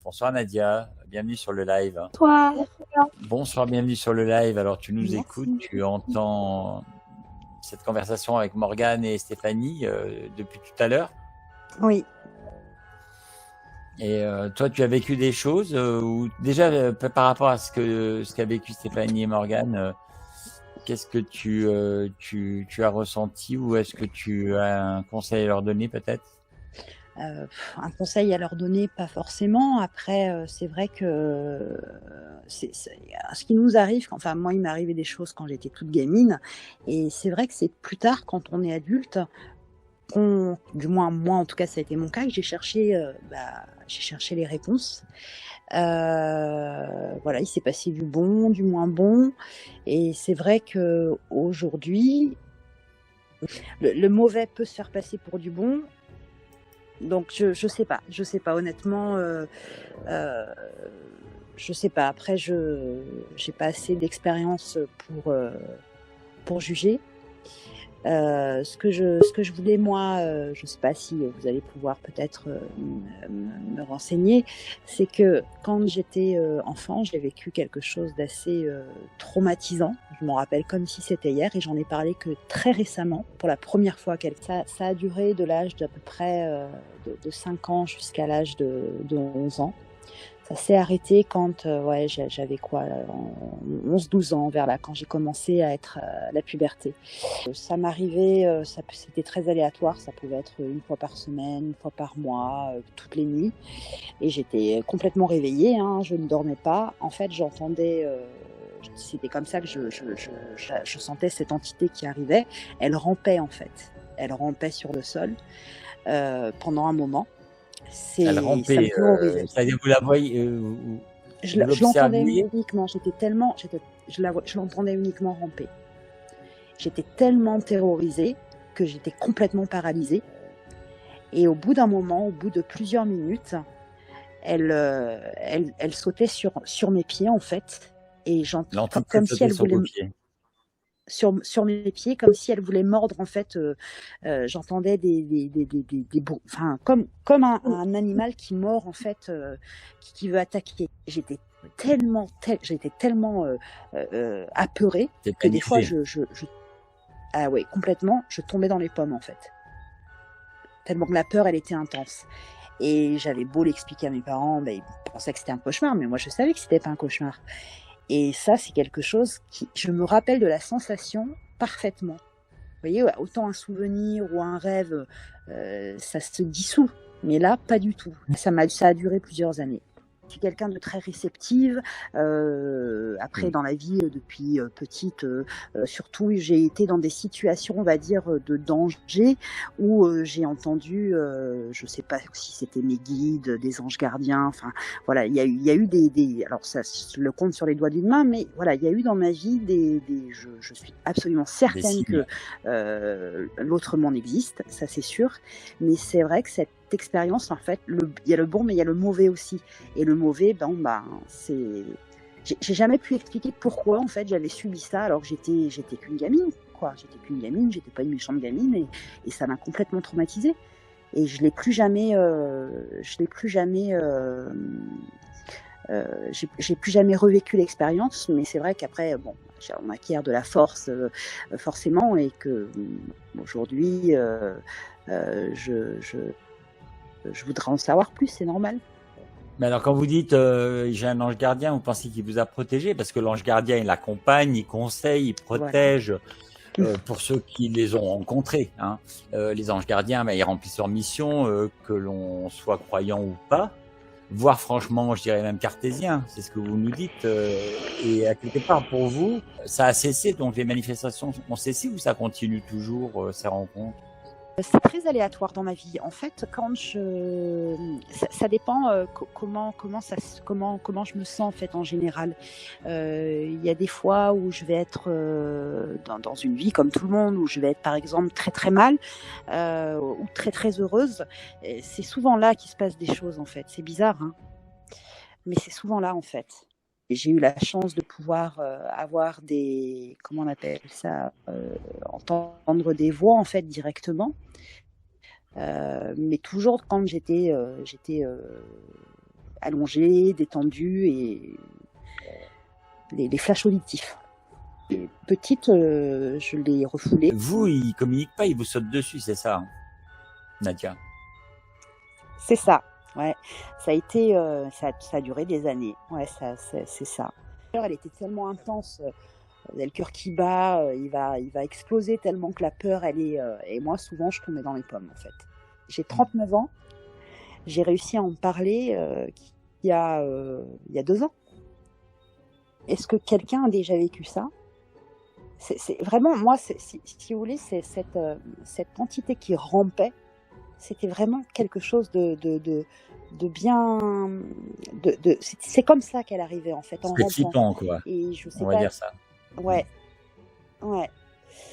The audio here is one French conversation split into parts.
Bonsoir Nadia, bienvenue sur le live. Toi, Bonsoir, bienvenue sur le live. Alors tu nous écoutes, merci. tu entends cette conversation avec Morgane et Stéphanie depuis tout à l'heure. Oui. Et toi, tu as vécu des choses ou déjà par rapport à ce qu'a vécu Stéphanie et Morgane, qu'est-ce que tu as ressenti ou est-ce que tu as un conseil à leur donner peut-être? Un conseil à leur donner, pas forcément. Après, c'est vrai que ce qui nous arrive, enfin moi il m'est arrivé des choses quand j'étais toute gamine, et c'est vrai que c'est plus tard quand on est adulte, du moins moi en tout cas ça a été mon cas, que j'ai cherché les réponses. Voilà, il s'est passé du bon, du moins bon, et c'est vrai que aujourd'hui, le mauvais peut se faire passer pour du bon. Donc je sais pas honnêtement, je sais pas. Après j'ai pas assez d'expérience pour juger. Ce que je voulais moi, je sais pas si vous allez pouvoir peut-être me renseigner, c'est que quand j'étais enfant, j'ai vécu quelque chose d'assez traumatisant. Je m'en rappelle comme si c'était hier, et j'en ai parlé que très récemment, pour la première fois. Ça a duré de l'âge d'à peu près de 5 ans jusqu'à l'âge de 11 ans. Ça s'est arrêté quand j'avais quoi, 11-12 ans, vers là, quand j'ai commencé à être à la puberté. Ça m'arrivait, c'était très aléatoire, ça pouvait être une fois par semaine, une fois par mois, toutes les nuits. Et j'étais complètement réveillée, hein, je ne dormais pas. En fait, j'entendais, c'était comme ça que je sentais cette entité qui arrivait. Elle rampait en fait, elle rampait sur le sol pendant un moment. Elle Ça me rampait, terrorisait. c'est-à-dire vous la voyez, Je vous l'entendais l'observiez. uniquement, je l'entendais uniquement ramper. J'étais tellement terrorisée que j'étais complètement paralysée. Et au bout d'un moment, au bout de plusieurs minutes, elle sautait sur mes pieds en fait. Et L'entité comme si sautait elle sur voulait vos pieds. sur mes pieds, comme si elle voulait mordre en fait. J'entendais enfin comme un animal qui mord en fait, qui veut attaquer. J'étais tellement apeurée T'es que des fois paniqué. ah ouais, complètement, je tombais dans les pommes en fait. Tellement que la peur, elle était intense. Et j'avais beau l'expliquer à mes parents, ils pensaient que c'était un cauchemar, mais moi je savais que c'était pas un cauchemar. Et ça, c'est quelque chose je me rappelle de la sensation parfaitement. Vous voyez, autant un souvenir ou un rêve, ça se dissout. Mais là, pas du tout. Ça a duré plusieurs années. Je suis quelqu'un de très réceptive. Après, dans la vie, depuis petite, surtout, j'ai été dans des situations, on va dire, de danger, où j'ai entendu, je sais pas si c'était mes guides, des anges gardiens, enfin, voilà, il y a eu alors ça, je le compte sur les doigts d'une main, mais voilà, il y a eu dans ma vie je suis absolument Des certaine signes. que l'autre monde existe, ça c'est sûr, mais c'est vrai que cette expérience, en fait, il y a le bon, mais il y a le mauvais aussi. Et le mauvais, c'est... J'ai jamais pu expliquer pourquoi, en fait, j'avais subi ça, alors que j'étais qu'une gamine, quoi. J'étais qu'une gamine, j'étais pas une méchante gamine, et ça m'a complètement traumatisée. Et je l'ai plus jamais... j'ai plus jamais revécu l'expérience, mais c'est vrai qu'après, bon, on acquiert de la force forcément, et que aujourd'hui, je voudrais en savoir plus, c'est normal. Mais alors, quand vous dites j'ai un ange gardien, vous pensez qu'il vous a protégé? Parce que l'ange gardien, il accompagne, il conseille, il Voilà. protège pour ceux qui les ont rencontrés. Hein. Les anges gardiens, ils remplissent leur mission, que l'on soit croyant ou pas, voire franchement, je dirais même cartésien, c'est ce que vous nous dites. Et à quelque part, pour vous, ça a cessé, donc les manifestations ont cessé ou ça continue toujours, ces rencontres? C'est très aléatoire dans ma vie. En fait, ça dépend comment je me sens en fait en général. Il y a des fois où je vais être dans une vie comme tout le monde, où je vais être par exemple très très mal ou très très heureuse. Et c'est souvent là qu'il se passe des choses en fait. C'est bizarre, hein, mais c'est souvent là en fait. Et j'ai eu la chance de pouvoir avoir comment on appelle ça, entendre des voix en fait directement. Mais toujours quand j'étais allongée, détendue et les flashs auditifs. Et petite, je l'ai refoulée. Vous, il communique pas, il vous saute dessus, c'est ça, hein, Nadia? C'est ça, ouais. Ça a été, ça a duré des années. Ouais, c'est ça. Elle était tellement intense, il a le cœur qui bat, il va exploser tellement que la peur, elle est. Et moi, souvent, je tombais dans les pommes, en fait. J'ai 39 ans, j'ai réussi à en parler il y a 2 ans. Est-ce que quelqu'un a déjà vécu ça? C'est vraiment, moi, si vous voulez, c'est cette entité qui rampait. C'était vraiment quelque chose de bien. C'est comme ça qu'elle arrivait, en fait, en C'est rampant. flippant, quoi. Et je sais On va dire ça. Ouais.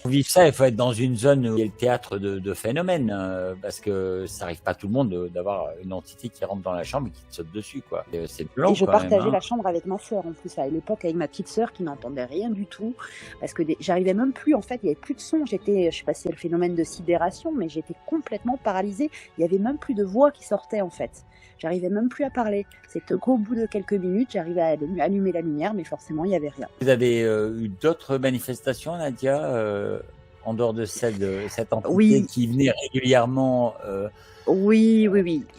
Pour vivre ça, il faut être dans une zone où il y a le théâtre de phénomènes, parce que ça arrive pas à tout le monde d'avoir une entité qui rentre dans la chambre et qui te saute dessus, quoi. C'est violent, Et je quand même, partageais hein. la chambre avec ma sœur, en plus, à l'époque, avec ma petite sœur qui n'entendait rien du tout, parce que j'arrivais même plus, en fait, il n'y avait plus de son. Je sais pas si c'est le phénomène de sidération, mais j'étais complètement paralysée. Il n'y avait même plus de voix qui sortait, en fait. J'arrivais même plus à parler. C'était qu'au bout de quelques minutes, j'arrivais à allumer la lumière, mais forcément, il n'y avait rien. Vous avez eu d'autres manifestations, Nadia, en dehors de cette entité Oui. qui venait régulièrement Oui.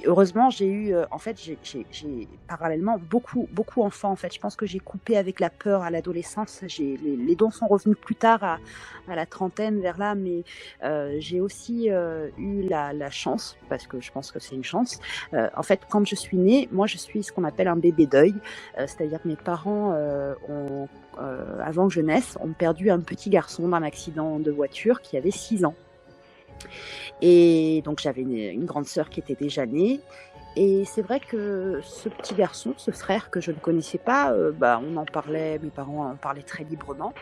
Heureusement, j'ai eu, en fait, j'ai parallèlement beaucoup enfants. En fait, je pense que j'ai coupé avec la peur à l'adolescence. Les dons sont revenus plus tard, à la trentaine, vers là, mais j'ai aussi eu la chance, parce que je pense que c'est une chance. En fait, quand je suis née, moi, je suis ce qu'on appelle un bébé deuil, c'est-à-dire que mes parents avant que je naisse, ont perdu un petit garçon d'un accident de voiture qui avait 6 ans. Et donc j'avais une grande sœur qui était déjà née. Et c'est vrai que ce petit garçon, ce frère que je ne connaissais pas, on en parlait, mes parents en parlaient très librement.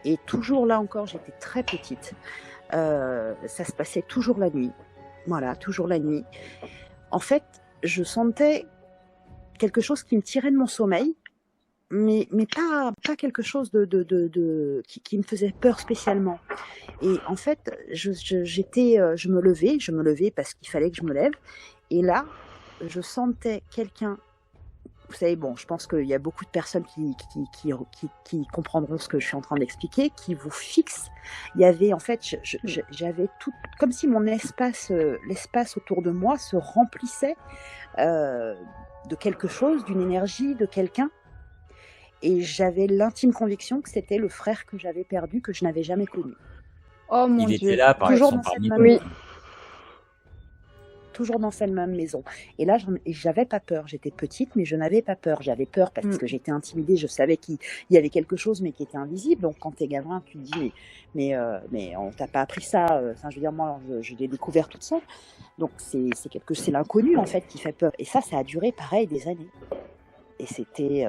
Et toujours là encore, j'étais très petite. Ça se passait toujours la nuit. Voilà, toujours la nuit. En fait, je sentais quelque chose qui me tirait de mon sommeil, mais pas quelque chose qui me faisait peur spécialement. Et en fait, je me levais parce qu'il fallait que je me lève. Et là, je sentais quelqu'un. Vous savez, bon, je pense qu'il y a beaucoup de personnes qui comprendront ce que je suis en train d'expliquer, qui vous fixent. Il y avait, en fait, j'avais tout, comme si mon l'espace autour de moi se remplissait de quelque chose, d'une énergie, de quelqu'un. Et j'avais l'intime conviction que c'était le frère que j'avais perdu, que je n'avais jamais connu. Oh mon il Dieu. était là, par Toujours exemple, dans cette parmi même nous. Oui. Toujours dans cette même maison. Et là, j'avais pas peur. J'étais petite, mais je n'avais pas peur. J'avais peur parce que j'étais intimidée. Je savais qu'il y avait quelque chose, mais qui était invisible. Donc, quand t'es gamin, tu te dis, mais on t'a pas appris ça. Enfin, je veux dire, moi, je l'ai découvert toute seule. Donc, c'est l'inconnu, en fait, qui fait peur. Et ça a duré, pareil, des années. Et c'était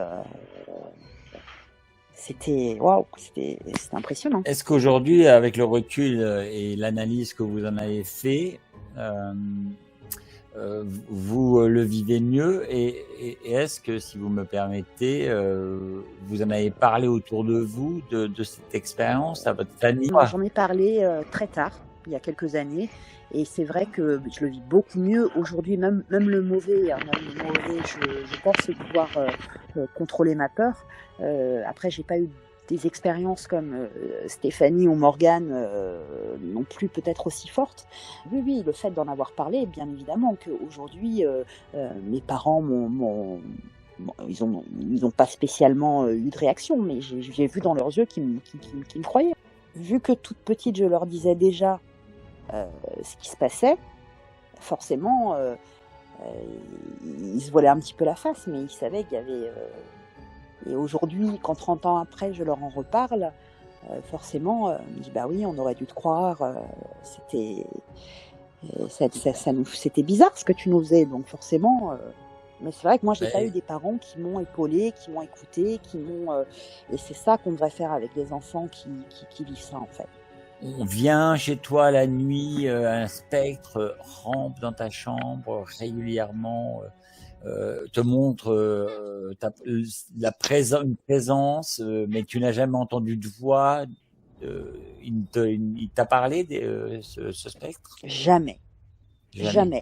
waouh, c'était impressionnant. Est-ce qu'aujourd'hui, avec le recul et l'analyse que vous en avez fait, vous le vivez mieux et est-ce que, si vous me permettez, vous en avez parlé autour de vous de cette expérience à votre famille? J'en ai parlé très tard, il y a quelques années, et c'est vrai que je le vis beaucoup mieux aujourd'hui, même le mauvais, je pense pouvoir contrôler ma peur. Après, j'ai pas eu des expériences comme Stéphanie ou Morgane non plus peut-être aussi fortes. Oui, le fait d'en avoir parlé, bien évidemment qu'aujourd'hui, mes parents ils ont pas spécialement eu de réaction, mais j'ai vu dans leurs yeux qu'ils me croyaient. Vu que toute petite, je leur disais déjà ce qui se passait, forcément, ils se voilaient un petit peu la face, mais ils savaient qu'il y avait... Et aujourd'hui, quand 30 ans après, je leur en reparle, forcément, ils me disent, bah oui, on aurait dû te croire, c'était bizarre ce que tu nous faisais, donc forcément... mais c'est vrai que moi, j'ai pas eu des parents qui m'ont épaulé, qui m'ont écouté, et c'est ça qu'on devrait faire avec les enfants qui vivent ça, en fait. On vient chez toi la nuit, un spectre rampe dans ta chambre régulièrement, te montre une présence, mais tu n'as jamais entendu de voix. Il t'a parlé ce spectre? Jamais.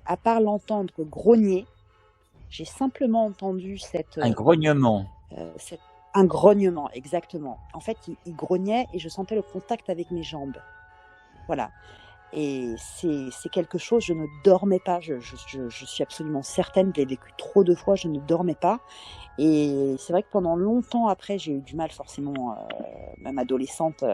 À part l'entendre grogner, J'ai simplement entendu Un grognement. cette- un grognement, exactement. En fait, il grognait et je sentais le contact avec mes jambes. Voilà. Et c'est quelque chose, je ne dormais pas, je suis absolument certaine, je l'ai vécu trop de fois, je ne dormais pas. Et c'est vrai que pendant longtemps après, j'ai eu du mal forcément, même adolescente,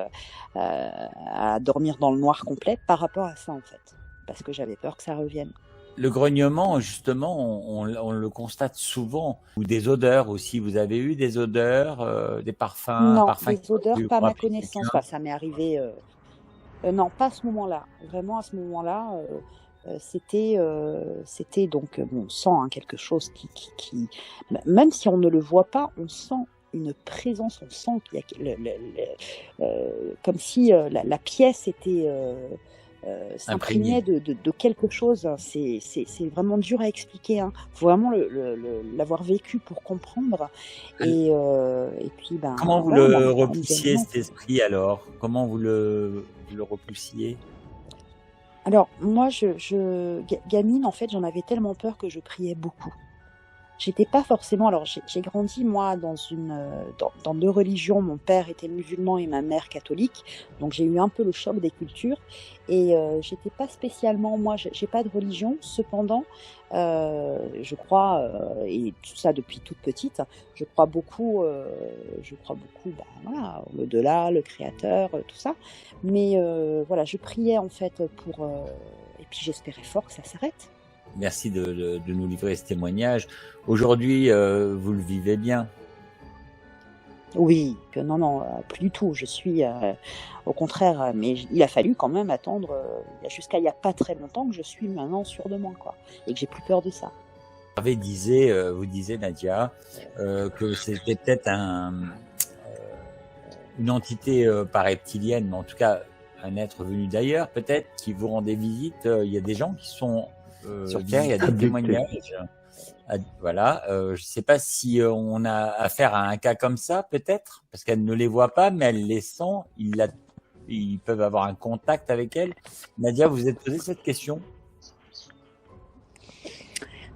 à dormir dans le noir complet par rapport à ça en fait, parce que j'avais peur que ça revienne. Le grognement, justement, on le constate souvent. Ou des odeurs aussi. Vous avez eu des odeurs, des Non, parfums des odeurs, qui pas à ont ma appelé connaissance. quelqu'un? Enfin, ça m'est arrivé. Non, pas à ce moment-là. Vraiment, à ce moment-là, c'était donc on sent hein, quelque chose même si on ne le voit pas, on sent une présence, on sent qu'il y a comme si la pièce était s'imprégnait Imprégné. de quelque chose. C'est vraiment dur à expliquer. Hein. Faut vraiment l'avoir vécu pour comprendre. Et puis ben Comment vous voilà, le on vient repoussiez, vraiment. cet esprit, alors? Comment vous le repoussiez? Alors moi, gamine, en fait, j'en avais tellement peur que je priais beaucoup. J'étais pas forcément. Alors j'ai grandi moi dans deux religions. Mon père était musulman et ma mère catholique, donc j'ai eu un peu le choc des cultures. Et j'étais pas spécialement moi. J'ai pas de religion. Cependant, je crois et tout ça depuis toute petite. Je crois beaucoup. Bah, voilà, l'au-delà, le Créateur, tout ça. Mais voilà, je priais en fait pour. Et puis j'espérais fort que ça s'arrête. Merci de nous livrer ce témoignage. Aujourd'hui, vous le vivez bien. Oui, non, plus du tout. Je suis au contraire, mais il a fallu quand même attendre jusqu'à il y a pas très longtemps que je suis maintenant sûre de moi, quoi, et que j'ai plus peur de ça. Hervé vous disiez, Nadia, que c'était peut-être une entité pas reptilienne, mais en tout cas un être venu d'ailleurs, peut-être, qui vous rendait visite. Il y a des gens qui sont sur Terre, il y a des témoignages. Voilà, je ne sais pas si on a affaire à un cas comme ça, peut-être, parce qu'elle ne les voit pas, mais elle les sent. Ils peuvent avoir un contact avec elle. Nadia, vous vous êtes posé cette question?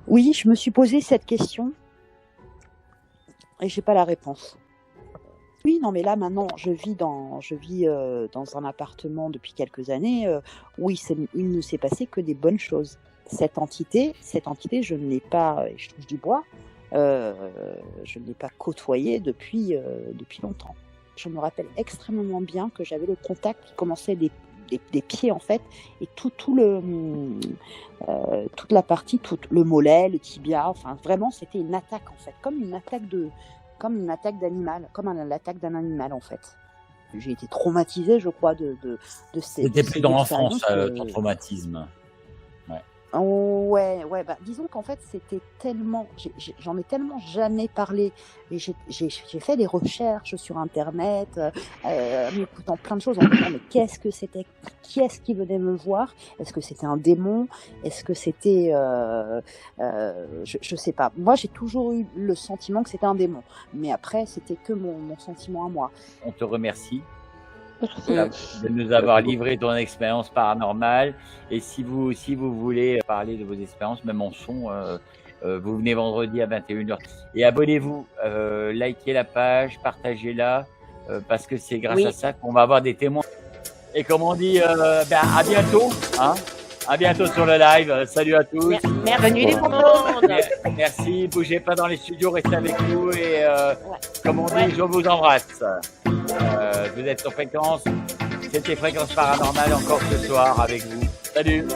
Oui, je me suis posé cette question et j'ai pas la réponse. Oui, non, mais là maintenant, je vis dans un appartement depuis quelques années où il ne s'est passé que des bonnes choses. Cette entité, je ne l'ai pas, et je touche du bois, je ne l'ai pas côtoyée depuis longtemps. Je me rappelle extrêmement bien que j'avais le contact qui commençait des pieds en fait, et toute la partie, tout le mollet, le tibia, enfin vraiment c'était une attaque en fait, comme une attaque d'animal, comme l'attaque d'un animal en fait. J'ai été traumatisée, je crois, de ces C'était plus dans l'enfance, expériences. ton traumatisme. Ouais, bah, disons qu'en fait, c'était tellement, j'en ai tellement jamais parlé, et j'ai fait des recherches sur Internet, en écoutant plein de choses, en me disant, mais qu'est-ce que c'était, qui est-ce qui venait me voir, est-ce que c'était un démon, est-ce que c'était, je sais pas. Moi, j'ai toujours eu le sentiment que c'était un démon, mais après, c'était que mon sentiment à moi. On te remercie de nous avoir livré ton expérience paranormale. Et si vous voulez parler de vos expériences, même en son, vous venez vendredi à 21h. Et abonnez-vous, likez la page, partagez-la, parce que c'est grâce à ça qu'on va avoir des témoins. Et comme on dit, à bientôt. Hein, à bientôt sur le live. Salut à tous. Bienvenue tout le monde. Merci. Bougez pas dans les studios, restez avec nous. Et comme on dit, je vous embrasse. Vous êtes sur Fréquence. C'était Fréquence Paranormale encore ce soir avec vous. Salut.